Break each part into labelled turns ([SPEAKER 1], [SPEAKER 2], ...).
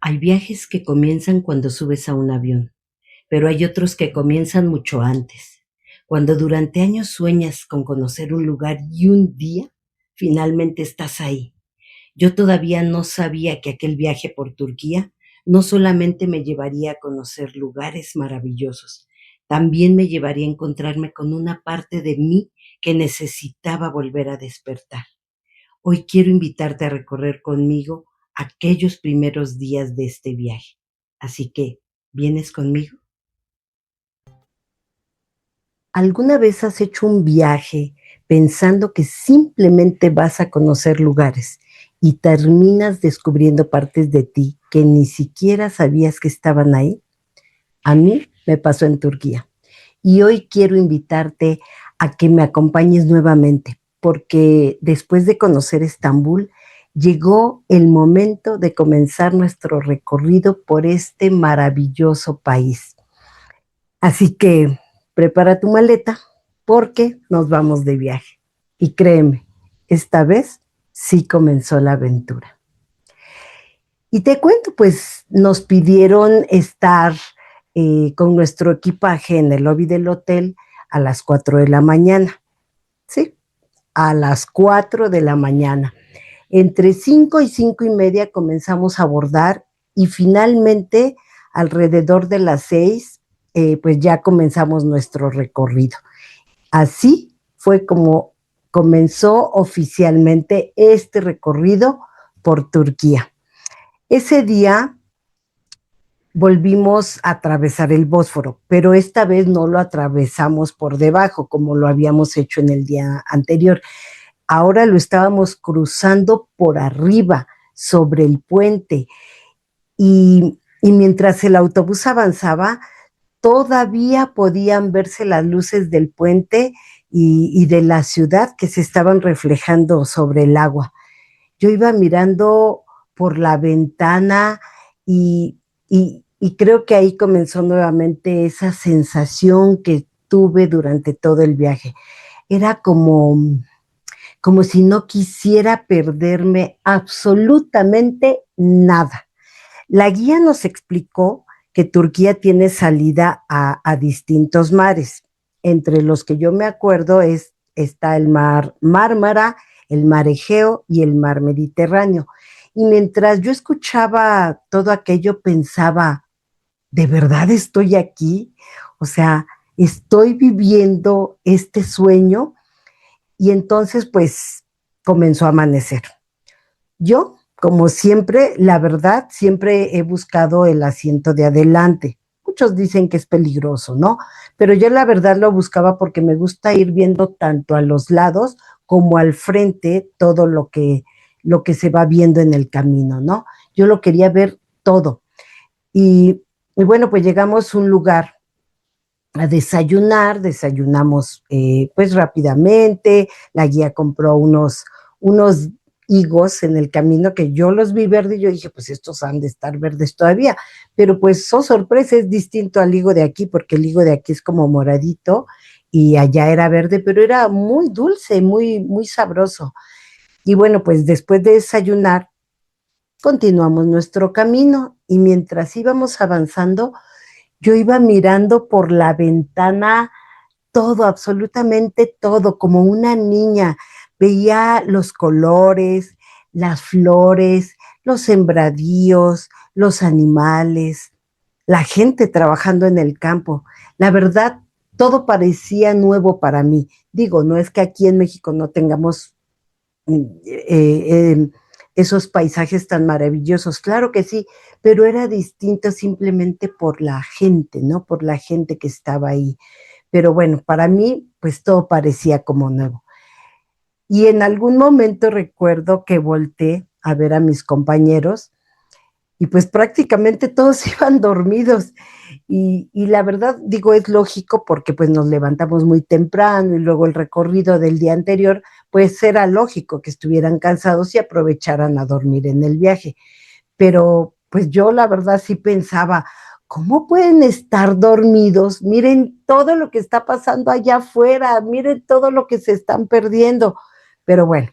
[SPEAKER 1] Hay viajes que comienzan cuando subes a un avión, pero hay otros que comienzan mucho antes, cuando durante años sueñas con conocer un lugar y un día finalmente estás ahí. Yo todavía no sabía que aquel viaje por Turquía no solamente me llevaría a conocer lugares maravillosos, también me llevaría a encontrarme con una parte de mí que necesitaba volver a despertar. Hoy quiero invitarte a recorrer conmigo aquellos primeros días de este viaje. Así que, ¿vienes conmigo? ¿Alguna vez has hecho un viaje pensando que simplemente vas a conocer lugares y terminas descubriendo partes de ti que ni siquiera sabías que estaban ahí? A mí me pasó en Turquía. Y hoy quiero invitarte a que me acompañes nuevamente, porque después de conocer Estambul, llegó el momento de comenzar nuestro recorrido por este maravilloso país. Así que prepara tu maleta porque nos vamos de viaje. Y créeme, esta vez sí comenzó la aventura. Y te cuento, pues nos pidieron estar con nuestro equipaje en el lobby del hotel a las 4 de la mañana. Sí, a las 4 de la mañana. Entre 5 y 5 y media comenzamos a abordar y finalmente alrededor de las 6 pues ya comenzamos nuestro recorrido. Así fue como comenzó oficialmente este recorrido por Turquía. Ese día volvimos a atravesar el Bósforo, pero esta vez no lo atravesamos por debajo como lo habíamos hecho en el día anterior. Ahora lo estábamos cruzando por arriba, sobre el puente, y mientras el autobús avanzaba, todavía podían verse las luces del puente y de la ciudad que se estaban reflejando sobre el agua. Yo iba mirando por la ventana y creo que ahí comenzó nuevamente esa sensación que tuve durante todo el viaje. Era como si no quisiera perderme absolutamente nada. La guía nos explicó que Turquía tiene salida a distintos mares. Entre los que yo me acuerdo está el mar Mármara, el mar Egeo y el mar Mediterráneo. Y mientras yo escuchaba todo aquello, pensaba, ¿de verdad estoy aquí? O sea, ¿estoy viviendo este sueño? Y entonces, pues, comenzó a amanecer. Yo, como siempre, la verdad, siempre he buscado el asiento de adelante. Muchos dicen que es peligroso, ¿no? Pero yo la verdad lo buscaba porque me gusta ir viendo tanto a los lados como al frente todo lo que se va viendo en el camino, ¿no? Yo lo quería ver todo. Y bueno, pues llegamos a un lugar a desayunar, desayunamos pues rápidamente, la guía compró unos higos en el camino que yo los vi verdes y yo dije, pues estos han de estar verdes todavía, pero pues, oh sorpresa, es distinto al higo de aquí, porque el higo de aquí es como moradito y allá era verde, pero era muy dulce, muy, muy sabroso. Y bueno, pues después de desayunar, continuamos nuestro camino y mientras íbamos avanzando, yo iba mirando por la ventana todo, absolutamente todo, como una niña. Veía los colores, las flores, los sembradíos, los animales, la gente trabajando en el campo. La verdad, todo parecía nuevo para mí. Digo, no es que aquí en México no tengamos esos paisajes tan maravillosos, claro que sí, pero era distinto simplemente por la gente, ¿no? Por la gente que estaba ahí. Pero bueno, para mí, pues todo parecía como nuevo. Y en algún momento recuerdo que volteé a ver a mis compañeros y pues prácticamente todos iban dormidos. Y la verdad, digo, es lógico porque pues nos levantamos muy temprano y luego el recorrido del día anterior, pues era lógico que estuvieran cansados y aprovecharan a dormir en el viaje. Pero pues yo la verdad sí pensaba, ¿cómo pueden estar dormidos? Miren todo lo que está pasando allá afuera, miren todo lo que se están perdiendo. Pero bueno,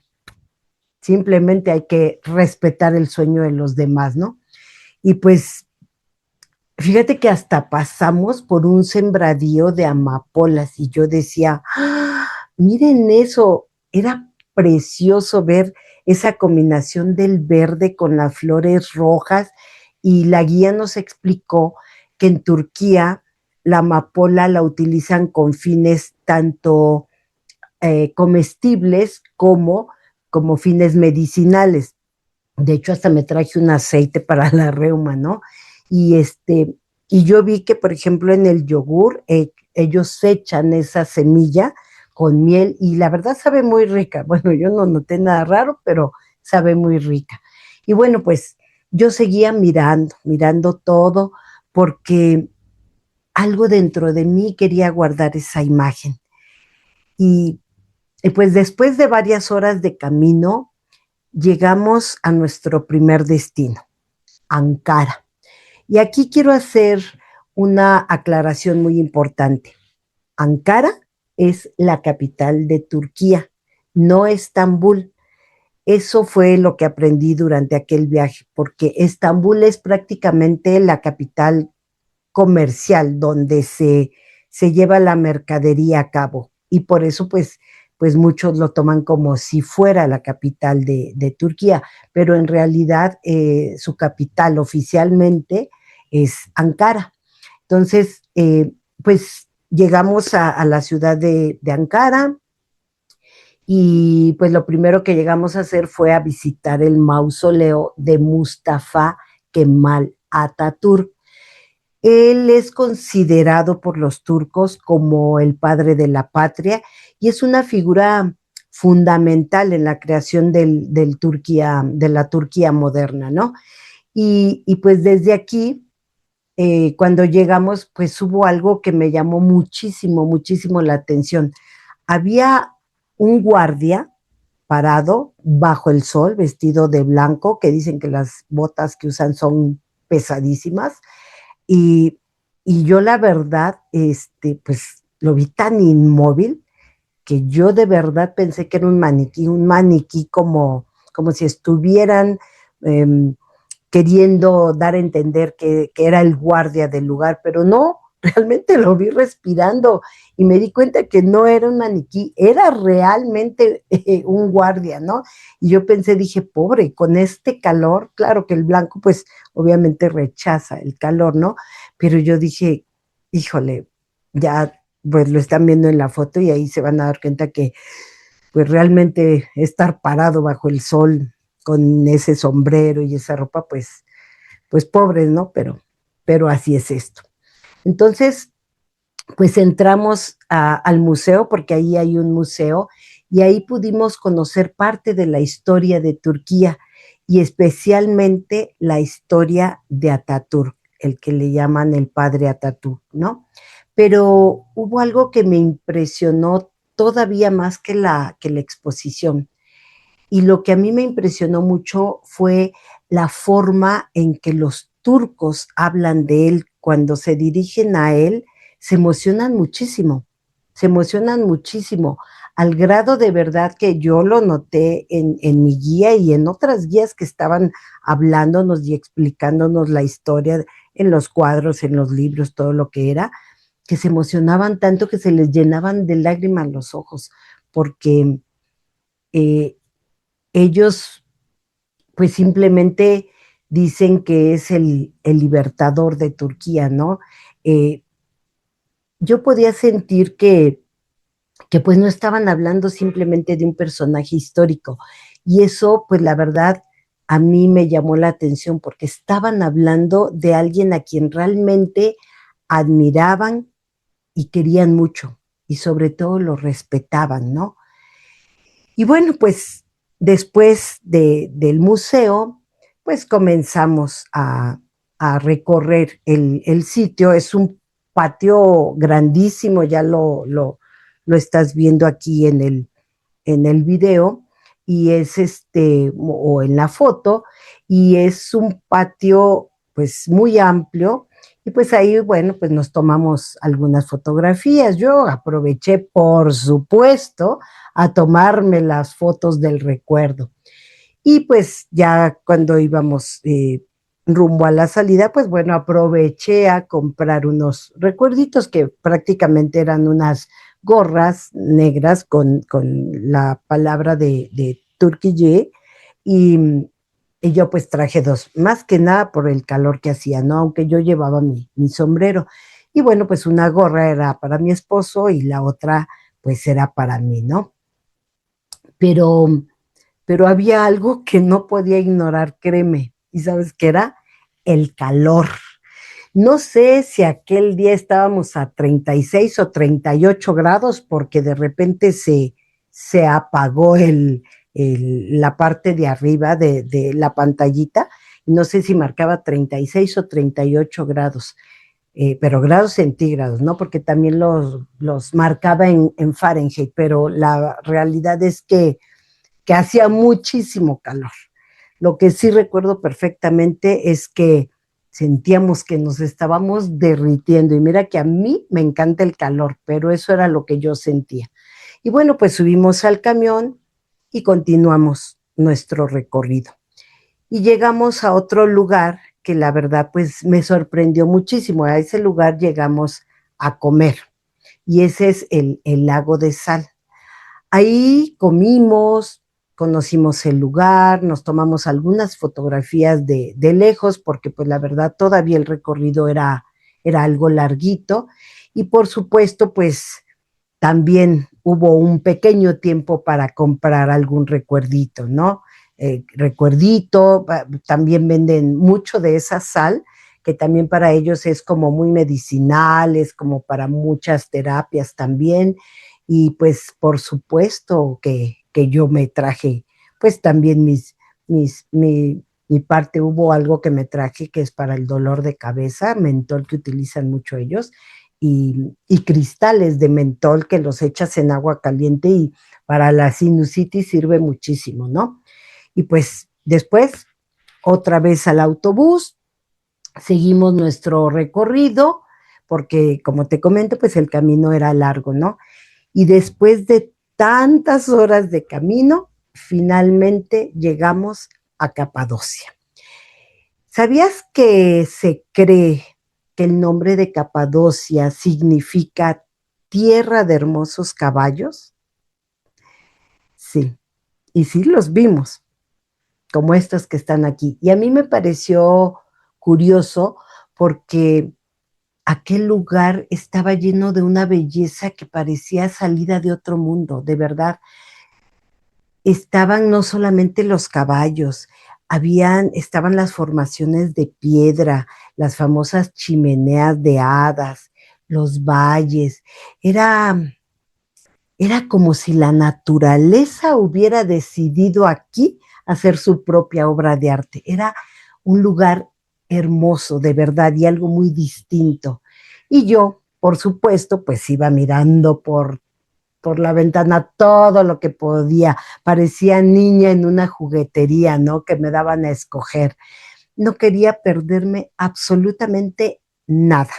[SPEAKER 1] simplemente hay que respetar el sueño de los demás, ¿no? Y pues fíjate que hasta pasamos por un sembradío de amapolas y yo decía, ¡ah! Miren eso, era precioso ver esa combinación del verde con las flores rojas y la guía nos explicó que en Turquía la amapola la utilizan con fines tanto comestibles como fines medicinales. De hecho, hasta me traje un aceite para la reuma, ¿no? Y y yo vi que, por ejemplo, en el yogur, ellos echan esa semilla con miel y la verdad sabe muy rica. Bueno, yo no noté nada raro, pero sabe muy rica. Y bueno, pues yo seguía mirando todo, porque algo dentro de mí quería guardar esa imagen. Y, y pues después de varias horas de camino, llegamos a nuestro primer destino, Ankara. Y aquí quiero hacer una aclaración muy importante. Ankara es la capital de Turquía, no Estambul. Eso fue lo que aprendí durante aquel viaje, porque Estambul es prácticamente la capital comercial donde se lleva la mercadería a cabo. Y por eso, pues muchos lo toman como si fuera la capital de Turquía, pero en realidad su capital oficialmente es Ankara. Entonces, pues llegamos a la ciudad de Ankara y pues lo primero que llegamos a hacer fue a visitar el mausoleo de Mustafa Kemal Atatürk. Él es considerado por los turcos como el padre de la patria y es una figura fundamental en la creación de la Turquía moderna, ¿no? Y pues desde aquí, cuando llegamos, pues hubo algo que me llamó muchísimo la atención. Había un guardia parado bajo el sol, vestido de blanco, que dicen que las botas que usan son pesadísimas, y, y yo la verdad, pues lo vi tan inmóvil que yo de verdad pensé que era un maniquí como si estuvieran eh, queriendo dar a entender que era el guardia del lugar, pero no, realmente lo vi respirando y me di cuenta que no era un maniquí, era realmente un guardia, ¿no? Y yo pensé, dije, pobre, con este calor, claro que el blanco pues obviamente rechaza el calor, ¿no? Pero yo dije, híjole, ya pues lo están viendo en la foto y ahí se van a dar cuenta que pues realmente estar parado bajo el sol con ese sombrero y esa ropa, pues pobres, ¿no? Pero así es esto. Entonces, pues entramos al museo, porque ahí hay un museo, y ahí pudimos conocer parte de la historia de Turquía y especialmente la historia de Atatürk, el que le llaman el padre Atatürk, ¿no? Pero hubo algo que me impresionó todavía más que la exposición. Y lo que a mí me impresionó mucho fue la forma en que los turcos hablan de él cuando se dirigen a él, se emocionan muchísimo, al grado de verdad que yo lo noté en mi guía y en otras guías que estaban hablándonos y explicándonos la historia en los cuadros, en los libros, todo lo que era, que se emocionaban tanto que se les llenaban de lágrimas los ojos, porque eh, ellos pues simplemente dicen que es el libertador de Turquía, ¿no? Eh, yo podía sentir que pues no estaban hablando simplemente de un personaje histórico y eso pues la verdad a mí me llamó la atención porque estaban hablando de alguien a quien realmente admiraban y querían mucho y sobre todo lo respetaban, ¿no? Y bueno, pues después del museo, pues comenzamos a recorrer el sitio. Es un patio grandísimo, ya lo estás viendo aquí en el video, y es o en la foto, y es un patio pues muy amplio, y pues ahí, bueno, pues nos tomamos algunas fotografías. Yo aproveché, por supuesto, a tomarme las fotos del recuerdo. Y pues ya cuando íbamos rumbo a la salida, pues bueno, aproveché a comprar unos recuerditos que prácticamente eran unas gorras negras con la palabra de Turquille y, y yo pues traje dos, más que nada por el calor que hacía, ¿no? Aunque yo llevaba mi sombrero. Y bueno, pues una gorra era para mi esposo y la otra pues era para mí, ¿no? Pero, pero había algo que no podía ignorar, créeme. ¿Y sabes qué era? El calor. No sé si aquel día estábamos a 36 o 38 grados porque de repente se apagó la parte de arriba de la pantallita. No sé si marcaba 36 o 38 grados, pero grados centígrados, ¿no? Porque también los marcaba en Fahrenheit, pero la realidad es que hacía muchísimo calor. Lo que sí recuerdo perfectamente es que sentíamos que nos estábamos derritiendo y mira que a mí me encanta el calor, pero eso era lo que yo sentía. Y bueno, pues subimos al camión y continuamos nuestro recorrido. Y llegamos a otro lugar que la verdad pues me sorprendió muchísimo. A ese lugar llegamos a comer y ese es el lago de sal. Ahí comimos, conocimos el lugar, nos tomamos algunas fotografías de lejos, porque pues la verdad todavía el recorrido era algo larguito. Y por supuesto, pues también hubo un pequeño tiempo para comprar algún recuerdito, ¿no? Recuerdito, también venden mucho de esa sal, que también para ellos es como muy medicinal, es como para muchas terapias también. Y pues por supuesto que yo me traje, pues también mi parte, hubo algo que me traje que es para el dolor de cabeza, mentol que utilizan mucho ellos, y cristales de mentol que los echas en agua caliente y para la sinusitis sirve muchísimo, ¿no? Y pues después otra vez al autobús, seguimos nuestro recorrido, porque como te comento, pues el camino era largo, ¿no? Y después de tantas horas de camino, finalmente llegamos a Capadocia. ¿Sabías que se cree que el nombre de Capadocia significa tierra de hermosos caballos? Sí, y sí los vimos, como estos que están aquí. Y a mí me pareció curioso porque aquel lugar estaba lleno de una belleza que parecía salida de otro mundo, de verdad. Estaban no solamente los caballos, estaban las formaciones de piedra, las famosas chimeneas de hadas, los valles. Era, era como si la naturaleza hubiera decidido aquí hacer su propia obra de arte. Era un lugar hermoso, de verdad, y algo muy distinto. Y yo, por supuesto, pues iba mirando por la ventana todo lo que podía. Parecía niña en una juguetería, ¿no? Que me daban a escoger. No quería perderme absolutamente nada.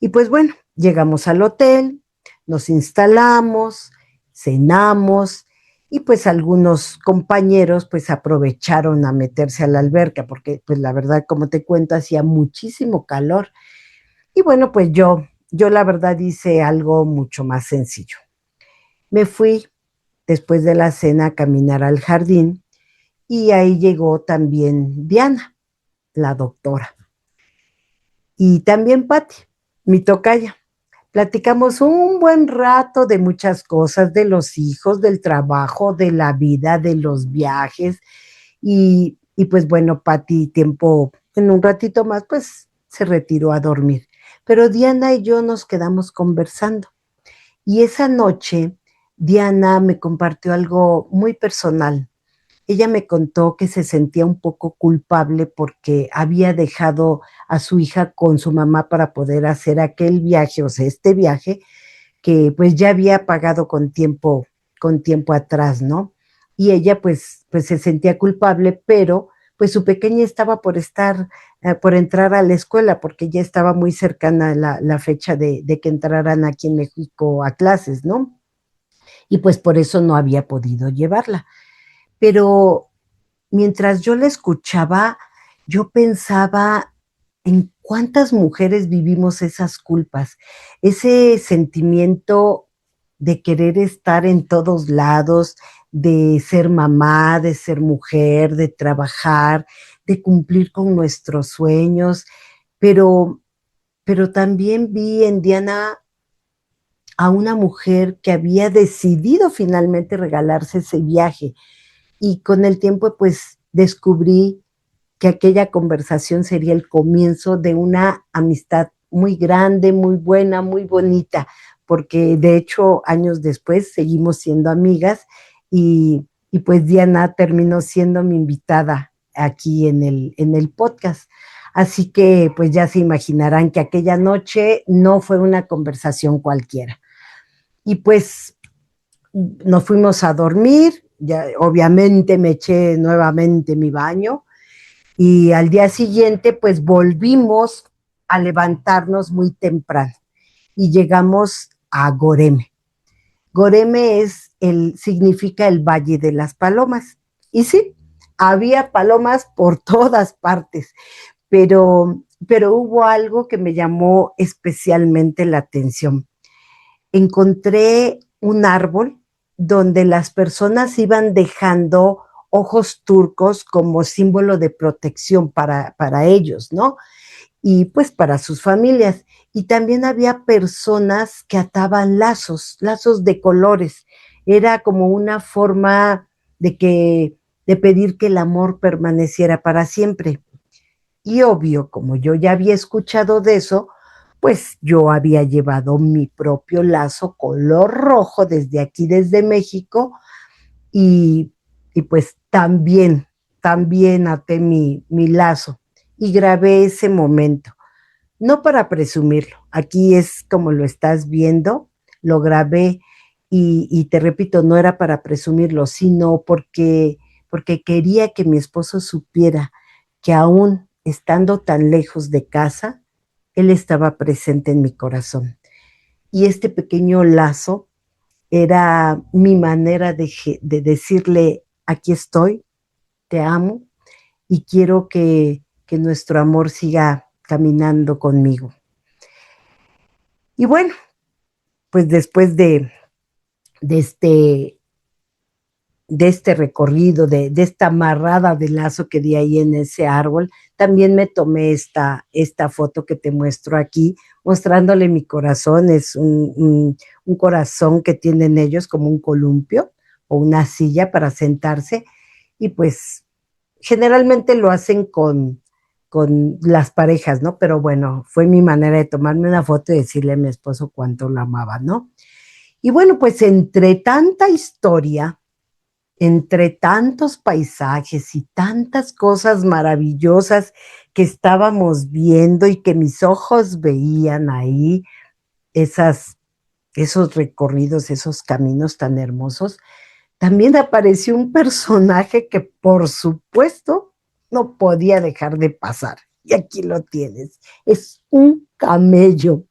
[SPEAKER 1] Y pues bueno, llegamos al hotel, nos instalamos, cenamos y pues algunos compañeros pues aprovecharon a meterse a la alberca porque pues la verdad, como te cuento, hacía muchísimo calor. Y bueno, pues yo la verdad hice algo mucho más sencillo. Me fui después de la cena a caminar al jardín y ahí llegó también Diana, la doctora, y también Patti, mi tocaya. Platicamos un buen rato de muchas cosas, de los hijos, del trabajo, de la vida, de los viajes y pues bueno, Patti tiempo, en un ratito más, pues se retiró a dormir. Pero Diana y yo nos quedamos conversando. Y esa noche, Diana me compartió algo muy personal. Ella me contó que se sentía un poco culpable porque había dejado a su hija con su mamá para poder hacer aquel viaje, o sea, este viaje que pues ya había pagado con tiempo atrás, ¿no? Y ella pues se sentía culpable, pero pues su pequeña estaba por por entrar a la escuela, porque ya estaba muy cercana la fecha de que entraran aquí en México a clases, ¿no? Y pues por eso no había podido llevarla. Pero mientras yo la escuchaba, yo pensaba en cuántas mujeres vivimos esas culpas, ese sentimiento de querer estar en todos lados, de ser mamá, de ser mujer, de trabajar, de cumplir con nuestros sueños, pero, pero también vi en Diana a una mujer que había decidido finalmente regalarse ese viaje y con el tiempo pues descubrí que aquella conversación sería el comienzo de una amistad muy grande, muy buena, muy bonita, porque de hecho años después seguimos siendo amigas y pues Diana terminó siendo mi invitada aquí en el podcast. Así que pues ya se imaginarán que aquella noche no fue una conversación cualquiera. Y pues nos fuimos a dormir, ya obviamente me eché nuevamente mi baño y al día siguiente pues volvimos a levantarnos muy temprano y llegamos a Goreme. Goreme significa el Valle de las Palomas. Y sí, había palomas por todas partes, pero hubo algo que me llamó especialmente la atención. Encontré un árbol donde las personas iban dejando ojos turcos como símbolo de protección para ellos, ¿no? Y pues para sus familias. Y también había personas que ataban lazos, lazos de colores. Era como una forma de pedir que el amor permaneciera para siempre. Y obvio, como yo ya había escuchado de eso, pues yo había llevado mi propio lazo color rojo desde aquí, desde México, y, y pues también até mi lazo y grabé ese momento. No para presumirlo, aquí es como lo estás viendo, lo grabé y te repito, no era para presumirlo, sino porque quería que mi esposo supiera que aún estando tan lejos de casa, él estaba presente en mi corazón. Y este pequeño lazo era mi manera de decirle, aquí estoy, te amo y quiero que nuestro amor siga caminando conmigo. Y bueno, pues después de este, de este recorrido, de esta amarrada de lazo que di ahí en ese árbol, también me tomé esta foto que te muestro aquí, mostrándole mi corazón. Es un corazón que tienen ellos como un columpio o una silla para sentarse y pues generalmente lo hacen con las parejas, ¿no? Pero bueno, fue mi manera de tomarme una foto y decirle a mi esposo cuánto lo amaba, ¿no? Y bueno, pues entre tanta historia, entre tantos paisajes y tantas cosas maravillosas que estábamos viendo y que mis ojos veían ahí, esas, esos recorridos, esos caminos tan hermosos, también apareció un personaje que por supuesto no podía dejar de pasar. Y aquí lo tienes. Es un camello.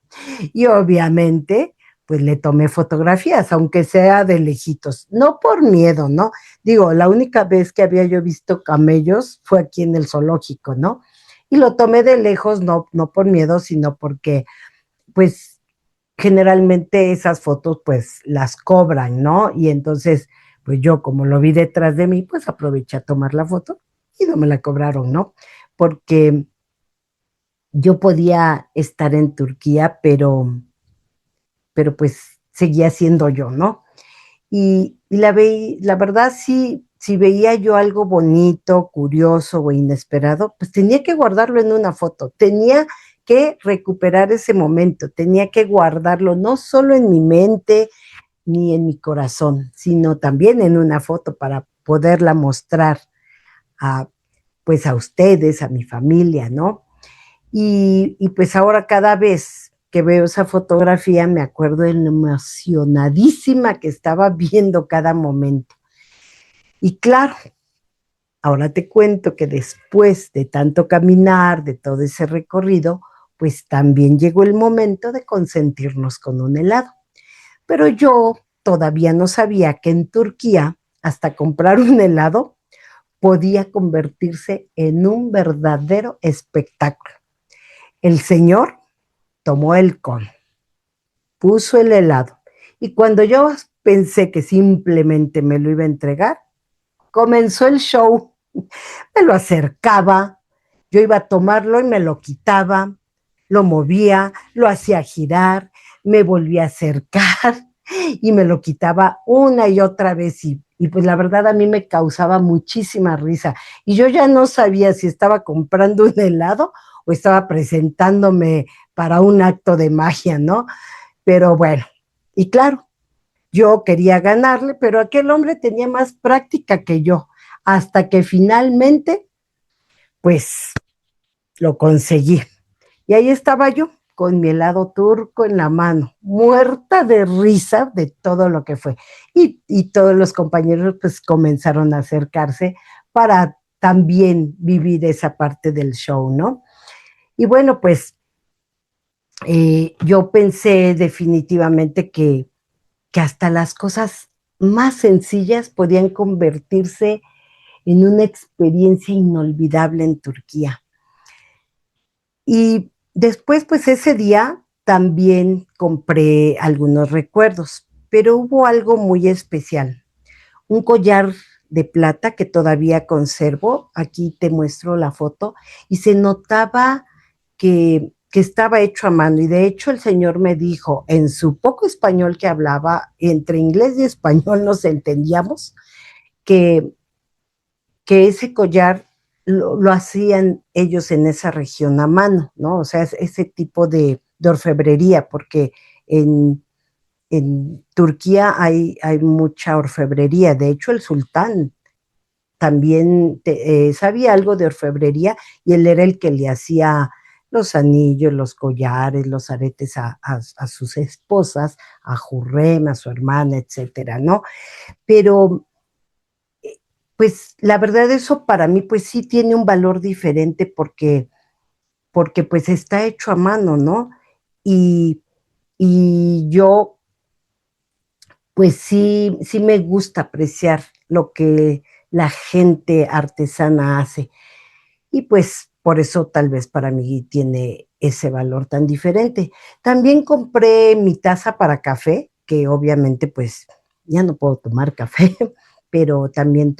[SPEAKER 1] Y obviamente, pues le tomé fotografías, aunque sea de lejitos. No por miedo, ¿no? Digo, la única vez que había yo visto camellos fue aquí en el zoológico, ¿no? Y lo tomé de lejos, no por miedo, sino porque, pues, generalmente esas fotos pues las cobran, ¿no? Y entonces, pues yo como lo vi detrás de mí, pues aproveché a tomar la foto y no me la cobraron, ¿no? Porque yo podía estar en Turquía, pero pues seguía siendo yo, ¿no? Y la verdad sí, si veía yo algo bonito, curioso o inesperado, pues tenía que guardarlo en una foto, tenía que recuperar ese momento, tenía que guardarlo no solo en mi mente ni en mi corazón, sino también en una foto para poderla mostrar a, pues a ustedes, a mi familia, ¿no? Y pues ahora cada vez que veo esa fotografía me acuerdo de lo emocionadísima que estaba viendo cada momento. Y claro, ahora te cuento que después de tanto caminar, de todo ese recorrido, pues también llegó el momento de consentirnos con un helado. Pero yo todavía no sabía que en Turquía, hasta comprar un helado, podía convertirse en un verdadero espectáculo. El señor tomó el cono, puso el helado, y cuando yo pensé que simplemente me lo iba a entregar, comenzó el show. Me lo acercaba, yo iba a tomarlo y me lo quitaba, lo movía, lo hacía girar, me volvía a acercar y me lo quitaba una y otra vez y pues la verdad a mí me causaba muchísima risa y yo ya no sabía si estaba comprando un helado o estaba presentándome para un acto de magia, ¿no? Pero bueno, y claro, yo quería ganarle, pero aquel hombre tenía más práctica que yo, hasta que finalmente, pues, lo conseguí. Y ahí estaba yo, con mi helado turco en la mano, muerta de risa de todo lo que fue. Y todos los compañeros, pues, comenzaron a acercarse para también vivir esa parte del show, ¿no? Y bueno, pues, yo pensé definitivamente que hasta las cosas más sencillas podían convertirse en una experiencia inolvidable en Turquía. Y después, pues ese día también compré algunos recuerdos, pero hubo algo muy especial, un collar de plata que todavía conservo, aquí te muestro la foto, y se notaba que estaba hecho a mano. Y de hecho el señor me dijo, en su poco español que hablaba, entre inglés y español nos entendíamos, que, que ese collar lo hacían ellos en esa región a mano, ¿no? O sea, es ese tipo de orfebrería, porque en Turquía hay mucha orfebrería. De hecho, el sultán también sabía algo de orfebrería y él era el que le hacía los anillos, los collares, los aretes a sus esposas, a Jurrem, a su hermana, etcétera, ¿no? Pero, pues, la verdad eso para mí, pues sí tiene un valor diferente porque pues está hecho a mano, ¿no? Y, y yo, pues sí me gusta apreciar lo que la gente artesana hace. Y pues por eso tal vez para mí tiene ese valor tan diferente. También compré mi taza para café, que obviamente pues ya no puedo tomar café, pero también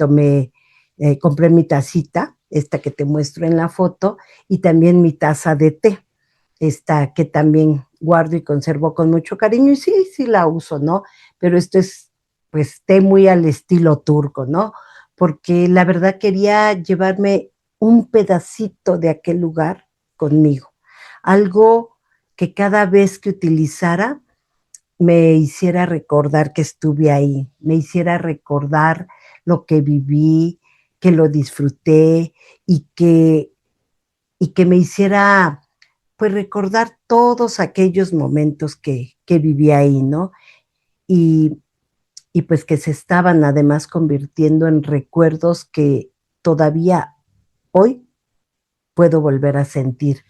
[SPEAKER 1] compré mi tacita, esta que te muestro en la foto, y también mi taza de té, esta que también guardo y conservo con mucho cariño, y sí la uso, ¿no? Pero esto es pues té muy al estilo turco, ¿no? Porque la verdad quería llevarme un pedacito de aquel lugar conmigo, algo que cada vez que utilizara me hiciera recordar que estuve ahí, me hiciera recordar lo que viví, que lo disfruté y que me hiciera pues recordar todos aquellos momentos que viví ahí, ¿no? Y, y pues que se estaban además convirtiendo en recuerdos que todavía hoy puedo volver a sentir.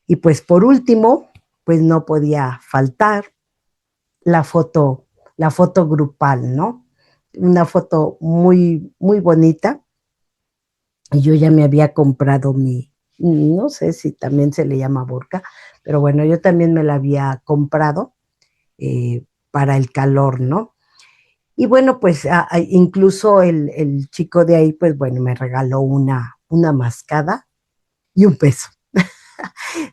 [SPEAKER 1] Y pues por último, pues no podía faltar la foto, la foto grupal, ¿no? Una foto muy bonita. Y yo ya me había comprado no sé si también se le llama burka, pero bueno, yo también me la había comprado para el calor, ¿no? Y bueno, pues incluso el chico de ahí, pues bueno, me regaló una mascada y un peso.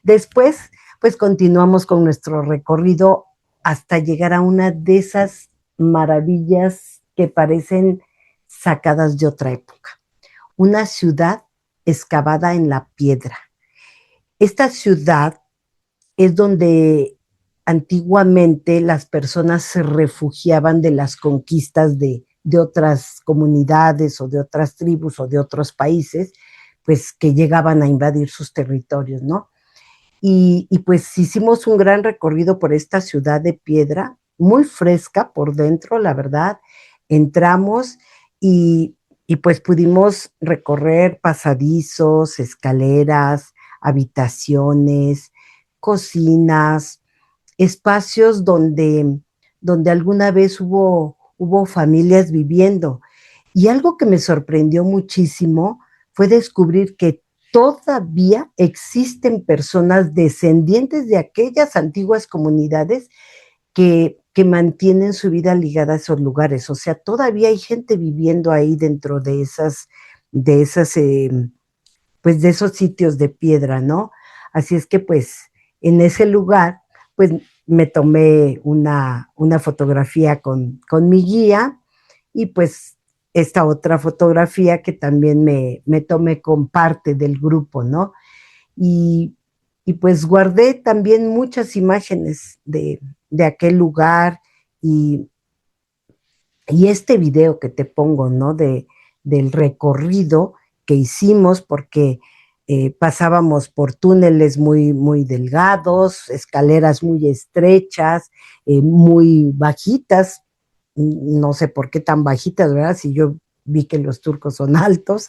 [SPEAKER 1] Después, pues continuamos con nuestro recorrido hasta llegar a una de esas maravillas que parecen sacadas de otra época. Una ciudad excavada en la piedra. Esta ciudad es donde antiguamente las personas se refugiaban de las conquistas de otras comunidades o de otras tribus o de otros países, pues que llegaban a invadir sus territorios, ¿no? Y pues hicimos un gran recorrido por esta ciudad de piedra, muy fresca por dentro, la verdad. Entramos y, y pues pudimos recorrer pasadizos, escaleras, habitaciones, cocinas, espacios donde alguna vez hubo familias viviendo. Y algo que me sorprendió muchísimo fue descubrir que todavía existen personas descendientes de aquellas antiguas comunidades que mantienen su vida ligada a esos lugares. O sea, todavía hay gente viviendo ahí dentro de esas, pues de esos sitios de piedra, ¿no? Así es que pues en ese lugar, pues me tomé una fotografía con mi guía y pues esta otra fotografía que también me tomé con parte del grupo, ¿no? Y, y pues guardé también muchas imágenes de aquel lugar y, y este video que te pongo, ¿no? Del recorrido que hicimos, porque pasábamos por túneles muy, muy delgados, escaleras muy estrechas, muy bajitas, no sé por qué tan bajitas, ¿verdad? Si yo vi que los turcos son altos,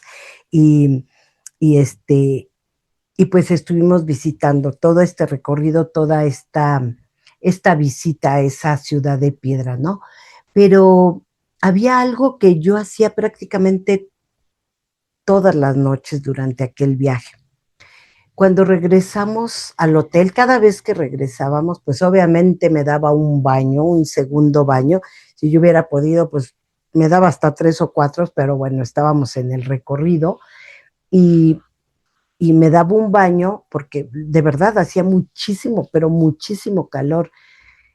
[SPEAKER 1] y, y este, y pues estuvimos visitando todo este recorrido, toda esta visita a esa ciudad de piedra, ¿no? Pero había algo que yo hacía prácticamente todas las noches durante aquel viaje. Cuando regresamos al hotel, cada vez que regresábamos, pues obviamente me daba un baño, un segundo baño. Si yo hubiera podido, pues me daba hasta 3 o 4, pero bueno, estábamos en el recorrido y, y me daba un baño porque de verdad hacía muchísimo, pero muchísimo calor.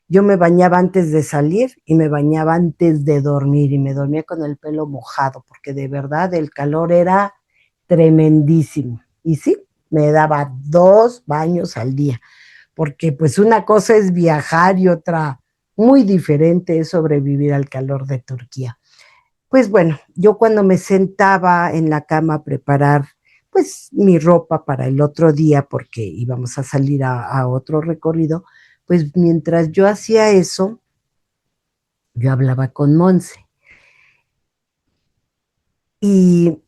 [SPEAKER 1] Yo me bañaba antes de salir y me bañaba antes de dormir y me dormía con el pelo mojado porque de verdad el calor era tremendísimo. Y sí, me daba 2 baños al día, porque pues una cosa es viajar y otra muy diferente es sobrevivir al calor de Turquía. Pues bueno, yo cuando me sentaba en la cama a preparar pues mi ropa para el otro día, porque íbamos a salir a otro recorrido, pues mientras yo hacía eso, yo hablaba con Monse. Y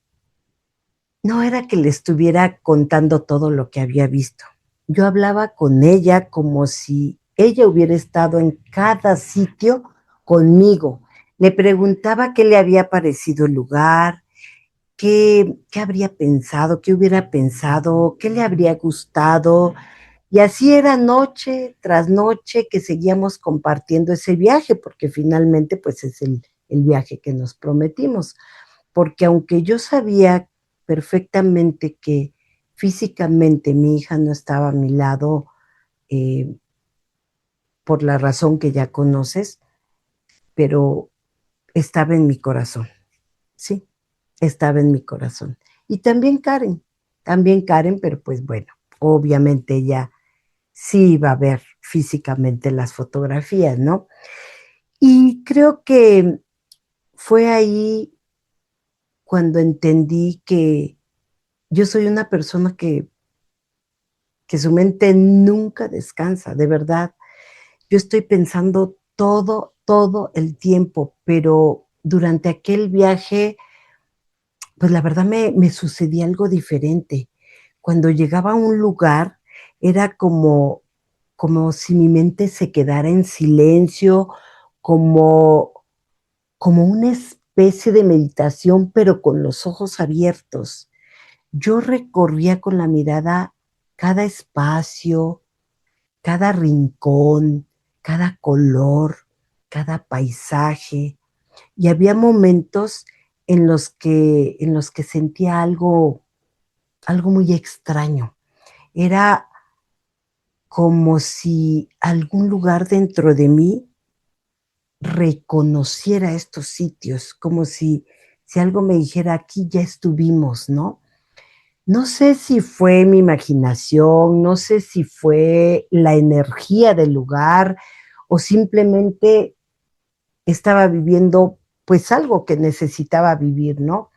[SPEAKER 1] no era que le estuviera contando todo lo que había visto. Yo hablaba con ella como si ella hubiera estado en cada sitio conmigo. Le preguntaba qué le había parecido el lugar, qué habría pensado, qué hubiera pensado, qué le habría gustado. Y así era noche tras noche que seguíamos compartiendo ese viaje, porque finalmente pues es el viaje que nos prometimos. Porque aunque yo sabía perfectamente que físicamente mi hija no estaba a mi lado, eh, por la razón que ya conoces, pero estaba en mi corazón, sí, estaba en mi corazón. Y también Karen, pero pues bueno, obviamente ella sí iba a ver físicamente las fotografías, ¿no? Y creo que fue ahí cuando entendí que yo soy una persona que su mente nunca descansa, de verdad. Yo estoy pensando todo el tiempo, pero durante aquel viaje, pues la verdad me sucedía algo diferente. Cuando llegaba a un lugar, era como si mi mente se quedara en silencio, como, como una especie de meditación, pero con los ojos abiertos. Yo recorría con la mirada cada espacio, cada rincón, cada color, cada paisaje. Y había momentos en los que sentía algo muy extraño. Era como si algún lugar dentro de mí reconociera estos sitios, como si algo me dijera, aquí ya estuvimos, ¿no? No sé si fue mi imaginación, no sé si fue la energía del lugar o simplemente estaba viviendo pues algo que necesitaba vivir, ¿no?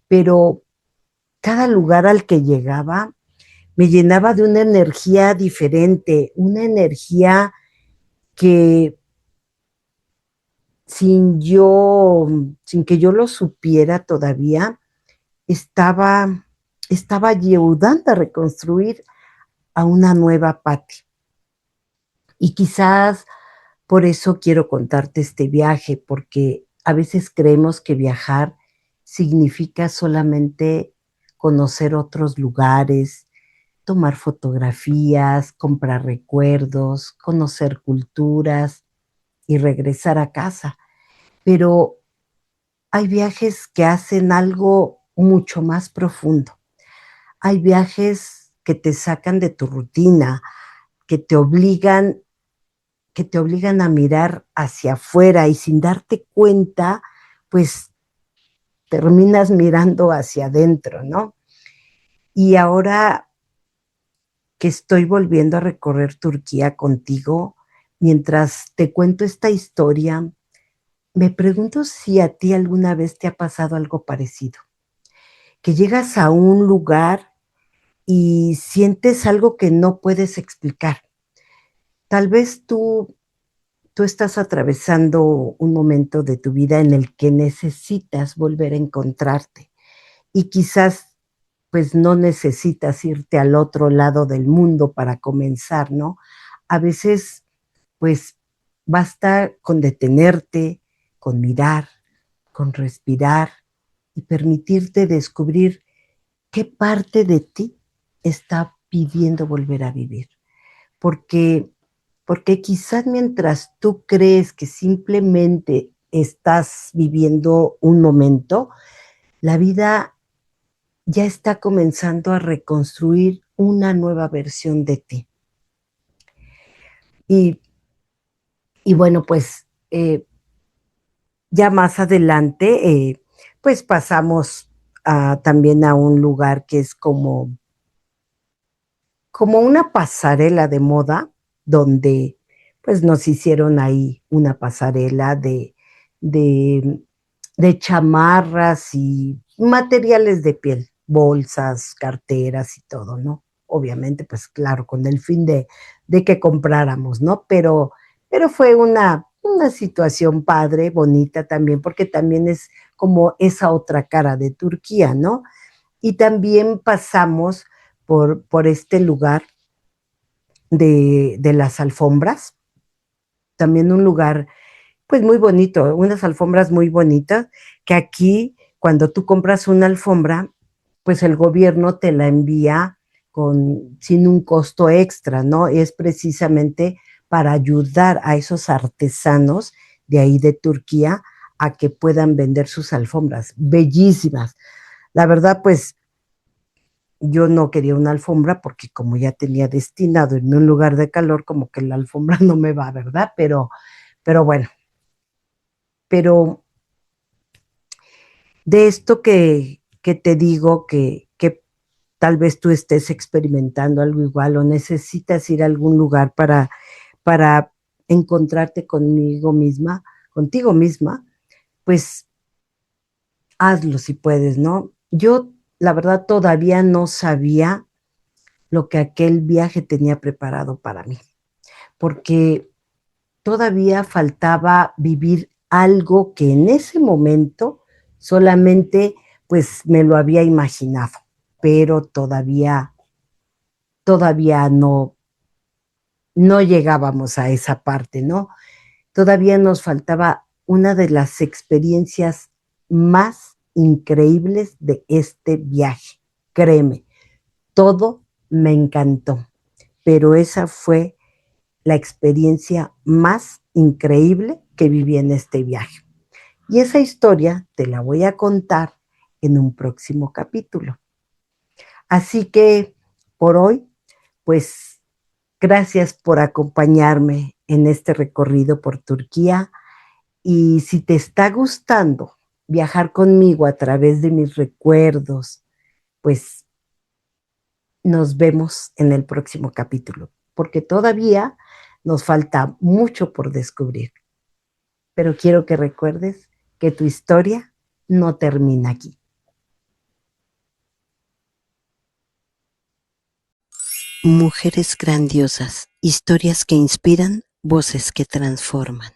[SPEAKER 1] Pero cada lugar al que llegaba me llenaba de una energía diferente, una energía que sin que yo lo supiera todavía, estaba, estaba ayudando a reconstruir a una nueva Patti. Y quizás por eso quiero contarte este viaje, porque a veces creemos que viajar significa solamente conocer otros lugares, tomar fotografías, comprar recuerdos, conocer culturas y regresar a casa. Pero hay viajes que hacen algo mucho más profundo. Hay viajes que te sacan de tu rutina, que te obligan, que te obligan a mirar hacia afuera y sin darte cuenta, pues terminas mirando hacia adentro, ¿no? Y ahora que estoy volviendo a recorrer Turquía contigo, mientras te cuento esta historia, me pregunto si a ti alguna vez te ha pasado algo parecido, que llegas a un lugar y sientes algo que no puedes explicar. Tal vez tú estás atravesando un momento de tu vida en el que necesitas volver a encontrarte y quizás pues no necesitas irte al otro lado del mundo para comenzar, ¿no? A veces pues basta con detenerte, con mirar, con respirar y permitirte descubrir qué parte de ti está pidiendo volver a vivir. Porque, porque quizás mientras tú crees que simplemente estás viviendo un momento, la vida ya está comenzando a reconstruir una nueva versión de ti. Y, y bueno, pues ya más adelante, pues pasamos también a un lugar que es como una pasarela de moda, donde pues nos hicieron ahí una pasarela de, de chamarras y materiales de piel, bolsas, carteras y todo, ¿no? Obviamente, pues claro, con el fin de que compráramos, ¿no? Pero fue una situación padre, bonita también, porque también es como esa otra cara de Turquía, ¿no? Y también pasamos por este lugar de las alfombras, también un lugar pues muy bonito, unas alfombras muy bonitas, que aquí cuando tú compras una alfombra, pues el gobierno te la envía sin un costo extra, ¿no? Es precisamente para ayudar a esos artesanos de ahí de Turquía a que puedan vender sus alfombras, bellísimas. La verdad, pues yo no quería una alfombra porque como ya tenía destinado en un lugar de calor, como que la alfombra no me va, ¿verdad? Pero bueno, pero de esto que te digo que tal vez tú estés experimentando algo igual o necesitas ir a algún lugar para encontrarte conmigo misma, contigo misma, pues hazlo si puedes, ¿no? Yo, la verdad, todavía no sabía lo que aquel viaje tenía preparado para mí, porque todavía faltaba vivir algo que en ese momento solamente pues me lo había imaginado, pero todavía no llegábamos a esa parte, ¿no? Todavía nos faltaba una de las experiencias más increíbles de este viaje. Créeme, todo me encantó, pero esa fue la experiencia más increíble que viví en este viaje. Y esa historia te la voy a contar en un próximo capítulo. Así que por hoy, pues gracias por acompañarme en este recorrido por Turquía. Y si te está gustando viajar conmigo a través de mis recuerdos, pues nos vemos en el próximo capítulo, porque todavía nos falta mucho por descubrir. Pero quiero que recuerdes que tu historia no termina aquí. Mujeres grandiosas, historias que inspiran, voces que transforman.